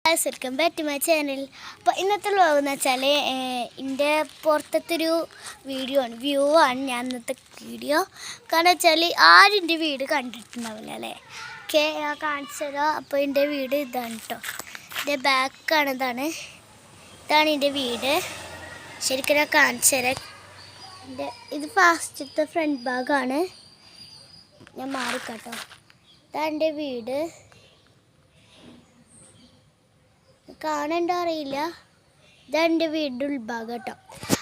Welcome back to my channel. അപ്പോൾ ഇന്നത്തെ vlog എന്ന് വെച്ചാൽ എൻ്റെ പുറത്തൊരു വീഡിയോ ആണ്, വ്യൂ ആണ് ഞാൻ ഇന്നത്തെ വീഡിയോ. കാരണം വെച്ചാൽ ആരും എൻ്റെ വീട് കണ്ടിട്ടുണ്ടാവില്ല അല്ലേ. ഓക്കെ, ഞാൻ കാണിച്ചു തരാം. അപ്പോൾ എൻ്റെ വീട് ഇതാണ് കേട്ടോ, എൻ്റെ ബാക്കാണ്. ഇതാണ് എൻ്റെ വീട്. ശരിക്കും ഞാൻ കാണിച്ചു തരാം. ഇത് ഫാസ്റ്റത്തെ ഫ്രണ്ട് ഭാഗമാണ്. ഞാൻ മാറിക്കാട്ടോ. ഇതാണ് എൻ്റെ വീട്. കാണണ്ട അറിയില്ല. ഇതാണ് എൻ്റെ വീടിൻ്റെ ഉൾഭാഗം കേട്ടോ.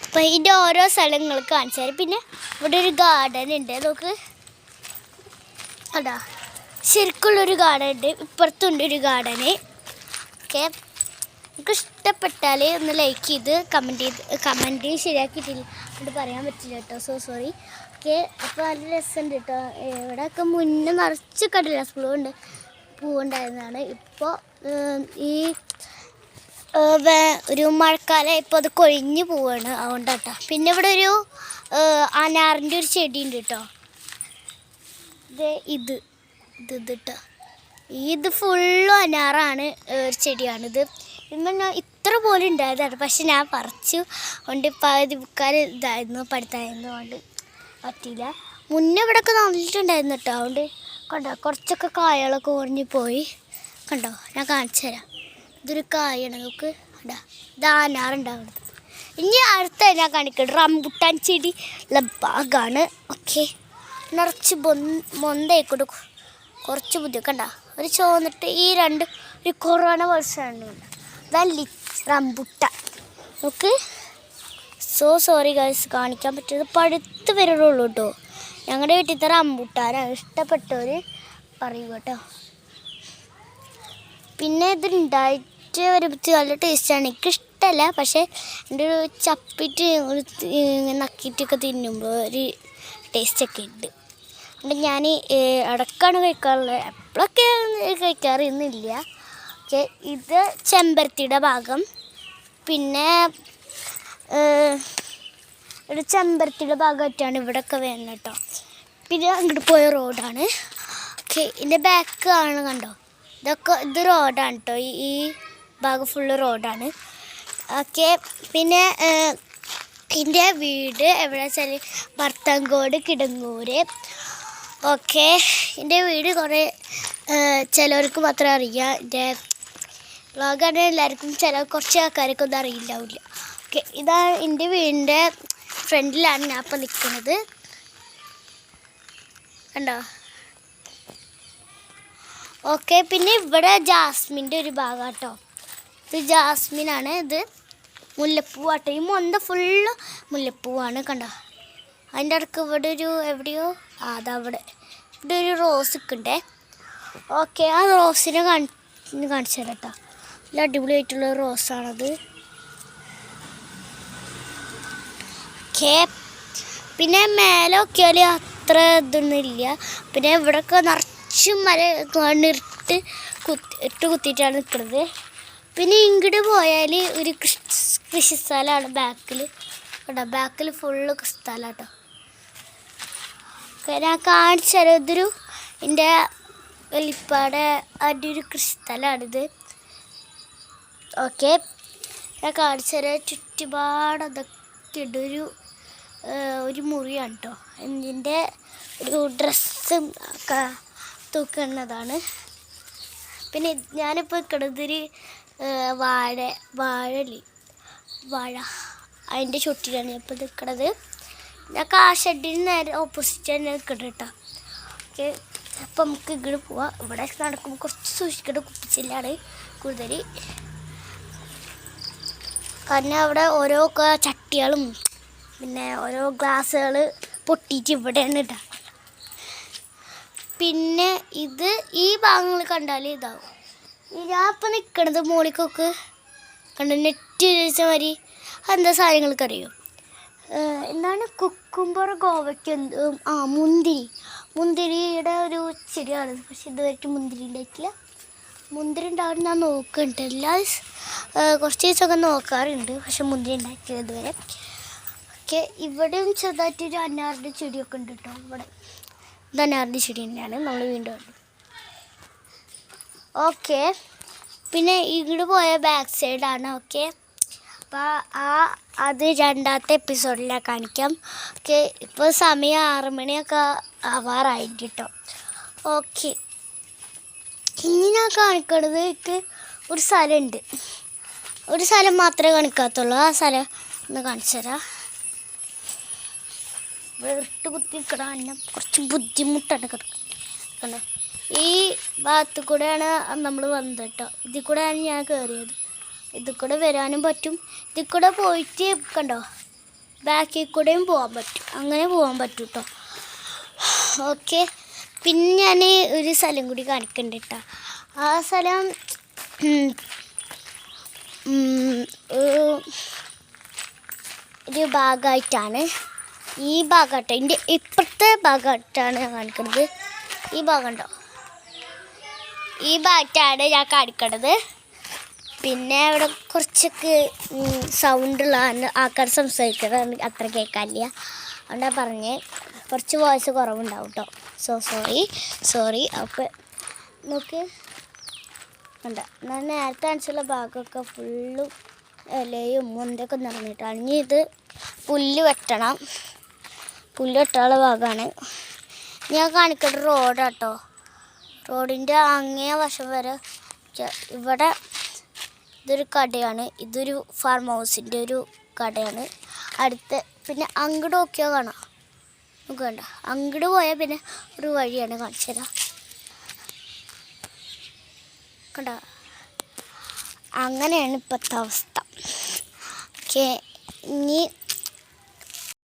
അപ്പോൾ ഇതിൻ്റെ ഓരോ സ്ഥലങ്ങൾ കാണിച്ചു തരാം. പിന്നെ ഇവിടെ ഒരു ഗാർഡൻ ഉണ്ട്, നോക്ക്. അതാ ശരിക്കുള്ളൊരു ഗാർഡൻ ഉണ്ട്, ഇപ്പുറത്തുണ്ട് ഒരു ഗാർഡന്. ഓക്കെ, നമുക്ക് ഇഷ്ടപ്പെട്ടാൽ ഒന്ന് ലൈക്ക് ചെയ്ത് കമൻറ്റ് ശരിയാക്കിയിട്ടില്ല അത് പറയാൻ പറ്റില്ല കേട്ടോ, സോറി. ഓക്കെ, അപ്പോൾ നല്ല രസമുണ്ട് കേട്ടോ. ഇവിടെയൊക്കെ മുന്നേ നിറച്ച് കടലാസ് പൂവുണ്ടായിരുന്നതാണ്. ഇപ്പോൾ ഈ ഒരു മഴക്കാലം ഇപ്പോൾ അത് കൊഴിഞ്ഞ് പോവാണ്, അതുകൊണ്ടാട്ടോ. പിന്നെ ഇവിടെ ഒരു അനാറിൻ്റെ ഒരു ചെടി ഉണ്ട് കേട്ടോ. ഇത് കേട്ടോ, ഇത് ഫുള്ളും അനാറാണ്, ഒരു ചെടിയാണിത്. ഇന്ന് ഇത്ര പോലെ ഉണ്ടായതാണ്, പക്ഷെ ഞാൻ പറിച്ചു കൊണ്ട് പകുതി ബുക്കാർ ഇതായിരുന്നു, പഠിത്തമായിരുന്നു, കൊണ്ട് പറ്റിയില്ല. മുന്നേ ഇവിടെയൊക്കെ നല്ലിട്ടുണ്ടായിരുന്നു കേട്ടോ. അതുകൊണ്ട് കണ്ടോ കുറച്ചൊക്കെ കായകളൊക്കെ കുറഞ്ഞ് പോയി. കണ്ടോ, ഞാൻ കാണിച്ചു തരാം. ഇതൊരു കായാണ്, നമുക്ക് ഇടാ, ഇത് അനാറുണ്ടാവുന്നത്. ഇനി അടുത്ത ഞാൻ കാണിക്കുന്നത് റംബുട്ടാൻ ചെടി ഉള്ള ഭാഗമാണ്. ഓക്കെ, നിറച്ച് മൊന്തയായിക്കോട്ട് കുറച്ച് ബുദ്ധിമുട്ട്. കണ്ട ഒരു ചോന്നിട്ട് ഈ രണ്ട് ഒരു കൊറോണ വർഷമാണ്. ഇതാണ് റംബുട്ടാൻ. നമുക്ക് സോറി ഗൈസ്, കാണിക്കാൻ പറ്റുന്നത് പഴുത്ത് വരുള്ളൂ കേട്ടോ. ഞങ്ങളുടെ വീട്ടിലത്തെ റംബുട്ടാനാണ്, ഇഷ്ടപ്പെട്ടവർ പറയൂ കേട്ടോ. പിന്നെ ഇതുണ്ടായിട്ട് ഒരു നല്ല ടേസ്റ്റാണ്. എനിക്കിഷ്ടമല്ല, പക്ഷേ എൻ്റെ ഒരു ചപ്പിട്ട് നക്കിയിട്ടൊക്കെ തിന്നുമ്പോൾ ഒരു ടേസ്റ്റൊക്കെ ഉണ്ട്. അതുകൊണ്ട് ഞാൻ ഇടയ്ക്കാണ് കഴിക്കാറുള്ളത്, എപ്പോഴൊക്കെ കഴിക്കാറൊന്നുമില്ല. ഓക്കെ, ഇത് ചെമ്പരത്തിയുടെ ഭാഗം. പിന്നെ ഒരു ചെമ്പരത്തിയുടെ ഭാഗമായിട്ടാണ് ഇവിടെയൊക്കെ വരുന്നത് കേട്ടോ. പിന്നെ അങ്ങോട്ട് പോയ റോഡാണ്. ഓക്കെ, ഇതിൻ്റെ ബാക്ക് ആണ്, കണ്ടോ. ഇത് റോഡാണ് കേട്ടോ, ഈ ഭാഗം ഫുള്ള് റോഡാണ്. ഓക്കെ, പിന്നെ എൻ്റെ വീട് എവിടെ വെച്ചാൽ ഭർത്താങ്കോട് കിടങ്ങൂര്. ഓക്കെ, എൻ്റെ വീട് കുറേ ചിലവർക്ക് മാത്രമേ അറിയാം. എൻ്റെ വ്ളോഗാണ് എല്ലാവർക്കും, കുറച്ച് ആൾക്കാർക്ക് ഒന്നും അറിയില്ലാവില്ല. ഓക്കെ, ഇതാണ് എൻ്റെ വീടിൻ്റെ ഫ്രണ്ടിലാണ് ഞാൻ ഇപ്പോൾ നിൽക്കുന്നത്, കണ്ടോ. ഓക്കെ, പിന്നെ ഇവിടെ ജാസ്മിൻ്റെ ഒരു ഭാഗം കേട്ടോ. ഇത് ജാസ്മിനാണ്, ഇത് മുല്ലപ്പൂവാട്ടോ. ഈ മൊന്ത ഫുള്ള് മുല്ലപ്പൂവാണ്, കണ്ടോ. അതിൻ്റെ ഇടയ്ക്ക് ഇവിടെ ഒരു എവിടെയോ അതവിടെ ഇവിടെ ഒരു റോസ് നിൽക്കണ്ടേ. ഓക്കെ, ആ റോസിനെ കാണിച്ചു തരാം കേട്ടോ. നല്ല അടിപൊളിയായിട്ടുള്ള റോസാണത്. ഓക്കെ, പിന്നെ മേലെ നോക്കിയാൽ അത്ര ഇതൊന്നും ഇല്ല. പിന്നെ ഇവിടെയൊക്കെ മര കണ്ണിട്ട് കുത്തിയിട്ടാണ് നിൽക്കുന്നത്. പിന്നെ ഇങ്ങോട്ട് പോയാൽ ഒരു കൃഷി സ്ഥലമാണ് ബാക്കിൽ കേട്ടോ. ബാക്കിൽ ഫുള്ള് സ്ഥലം കേട്ടോ. ഞാൻ കാണിച്ചു തരാം. ഇതൊരു എൻ്റെ വലിപ്പാടെ അടി ഒരു കൃഷി സ്ഥലമാണിത്. ഓക്കെ, ഞാൻ കാണിച്ചു തരാം. ചുറ്റുപാട് അതൊക്കെ ഇടൊരു മുറിയാണ് കേട്ടോ. ഇതിൻ്റെ ഒരു ഡ്രസ്സും ഒക്കെ തൂക്കുന്നതാണ്. പിന്നെ ഞാനിപ്പോൾ നിൽക്കണതൊരു വാഴ അതിൻ്റെ ചുറ്റിലാണ് ഇപ്പോൾ നിൽക്കണത്. ഞാൻ ഷെഡിന് നേരെ ഓപ്പോസിറ്റ് തന്നെ നിൽക്കട്ടെ കേട്ടോ. ഓക്കെ, അപ്പം നമുക്ക് ഇങ്ങോട്ട് പോവാം. ഇവിടെ നടക്കുമ്പോൾ കുറച്ച് സൂക്ഷിക്കേണ്ട കുപ്പിച്ചില്ലാണ് കൂടുതൽ, കാരണം അവിടെ ഓരോ ചട്ടികളും പിന്നെ ഓരോ ഗ്ലാസ്സുകൾ പൊട്ടിയിട്ട് ഇവിടെയാണ് ഇടാം. പിന്നെ ഇത് ഈ ഭാഗങ്ങൾ കണ്ടാൽ ഇതാവും. ഞാൻ ഇപ്പം നിൽക്കണത് മോളിക്കൊക്കെ കണ്ട നെറ്റ് വെച്ച മാതിരി എന്താ സാധനങ്ങൾക്ക് അറിയും. എന്താണ് കുക്കുംബർ, ഗോവയ്ക്ക്, മുന്തിരിയുടെ ഒരു ചെടിയാണ്. പക്ഷെ ഇതുവരെയ്ക്ക് മുന്തിരി ഉണ്ടായിട്ടില്ല. മുന്തിരി ഉണ്ടാവും ഞാൻ നോക്കുന്നുണ്ട്, കുറച്ച് ദിവസമൊക്കെ നോക്കാറുണ്ട്, പക്ഷെ മുന്തിരി ഉണ്ടായിട്ടില്ല ഇതുവരെ. ഓക്കെ, ഇവിടെയും ചെറുതായിട്ടൊരു അനാറിൻ്റെ ചെടിയൊക്കെ ഉണ്ട് കേട്ടോ. ഇവിടെ ഇത് അനാറിൻ്റെ ചെടി തന്നെയാണ് നമ്മൾ വീണ്ടും. ഓക്കെ, പിന്നെ ഇങ്ങോട്ട് പോയ ബാക്ക് സൈഡാണ്. ഓക്കെ, അപ്പോൾ അത് രണ്ടാമത്തെ എപ്പിസോഡിൽ ഞാൻ കാണിക്കാം. ഓക്കെ, ഇപ്പോൾ സമയം 6 മണിയൊക്കെ ആവാറായിട്ട് കേട്ടോ. ഓക്കെ, ഇനി ഞാൻ കാണിക്കണത് എനിക്ക് ഒരു സ്ഥലമുണ്ട്. ഒരു സ്ഥലം മാത്രമേ കാണിക്കാത്തുള്ളൂ. ആ സ്ഥലം ഒന്ന് കാണിച്ചു തരാം. വേറിട്ട് കുത്തി നിൽക്കണം, എന്നെ കുറച്ച് ബുദ്ധിമുട്ടാണ് കിടക്കുന്നത്. ഈ ഭാഗത്തു കൂടെയാണ് നമ്മൾ വന്നത് കേട്ടോ. ഇതിൽ കൂടെയാണ് ഞാൻ കയറിയത്. ഇതിൽ കൂടെ വരാനും പറ്റും, ഇതിൽ കൂടെ പോയിട്ട് കണ്ടോ ബാക്കിൽ കൂടെയും പോകാൻ പറ്റും. അങ്ങനെ പോകാൻ പറ്റും കേട്ടോ. ഓക്കെ, പിന്നെ ഞാൻ ഒരു സ്ഥലം കൂടി കാണിക്കുന്നുണ്ട് കേട്ടോ. ആ സ്ഥലം ഒരു ഭാഗമായിട്ടാണ്. ഈ ഭാഗമായിട്ടോ, ഇതിൻ്റെ ഇപ്പുറത്തെ ഭാഗമായിട്ടാണ് ഞാൻ കാണിക്കുന്നത്. ഈ ഭാഗം ഉണ്ടോ, ഈ ഭാഗത്താണ് ഞാൻ കാണിക്കണത്. പിന്നെ ഇവിടെ കുറച്ചൊക്കെ സൗണ്ടുള്ള ആൾക്കാർ സംസാരിക്കുന്നത് അത്ര കേൾക്കാനില്ല. അതുകൊണ്ടാണ് പറഞ്ഞ് കുറച്ച് വോയിസ് കുറവുണ്ടാവും കേട്ടോ. സോറി. അപ്പോൾ നോക്ക് കണ്ട, ഞാൻ നേരത്തെ കാണിച്ചുള്ള ഭാഗമൊക്കെ ഫുള്ളും ഇലയും മുന്തൊക്കെ നിറഞ്ഞിട്ടാണ്. ഇനി ഇത് പുല്ല് വെട്ടാനുള്ള ഭാഗമാണ്. ഞാൻ കാണിക്കേണ്ട റോഡാട്ടോ. റോഡിൻ്റെ അങ്ങേ വശം വരെ ഇവിടെ ഇതൊരു കടയാണ്. ഇതൊരു ഫാം ഹൗസിൻ്റെ ഒരു കടയാണ്. അടുത്ത് പിന്നെ അങ്ങോട്ട് നോക്കിയാൽ കാണാം. നമുക്ക് വേണ്ട, അങ്ങോട്ട് പോയാൽ പിന്നെ ഒരു വഴിയാണ്, കാണിച്ചു തരാം. കണ്ട, അങ്ങനെയാണ് ഇപ്പോഴത്തെ അവസ്ഥ. ഓക്കെ, ഇനി